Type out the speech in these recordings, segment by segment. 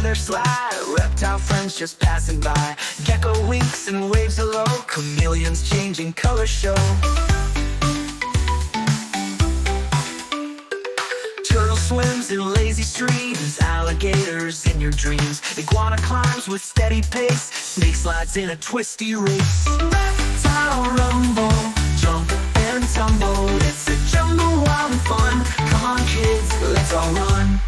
together slide. Reptile friends just passing by. Gecko winks and waves hello. Chameleons changing color show. Turtle swims in lazy streams. Alligators in your dreams. Iguana climbs with steady pace. Snake slides in a twisty race. Reptile rumble, jump and tumble. It's a jungle wild and fun. Come on kids, let's all run.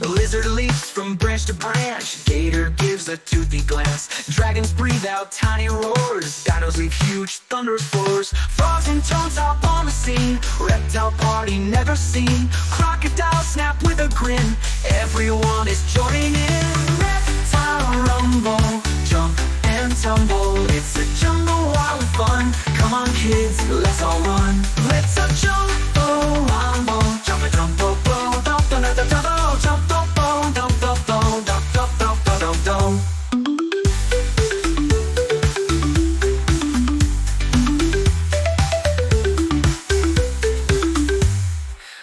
Lizard leaps from branch to branch. Gator gives a toothy glance. Dragons breathe out tiny roars. Dinos leave huge thunderous floors. Frogs and toads hop on the scene. Reptile party never seen. Crocodile snap with a grin. Everyone is joining in. Reptile rumble, jump and tumble. It's a jungle wild and fun. Come on kids, let's all run. Let's a jumbo wombo. Jump and jumbo bo. Jump and jumbo. Jump bo bo. Jump bo bo. Jump bo bo bo bo bo.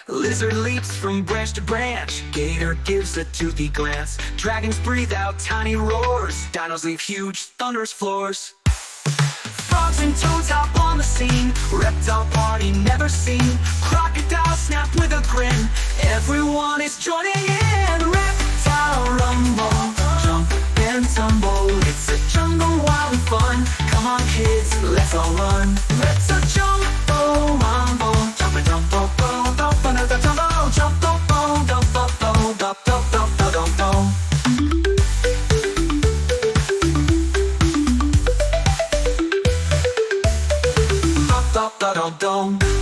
Lizard leaps from branch to branch. Gator gives a toothy glance. Dragons breathe out tiny roars. Dinos leave huge thunderous floors. Frogs and toads hop on the scene. Reptile party never seen. Crocodile snap with a grin. Everyone is joining in. Reptile rumble, jump and tumble. It's a jungle wild and fun. Come on kids, let's all run. Let's a jumbo wombo. Jump and jump bo bo. Jump and jumbo. Jump bo bo. Jump bo bo. Jump bo bo bo bo bo. Dum dum.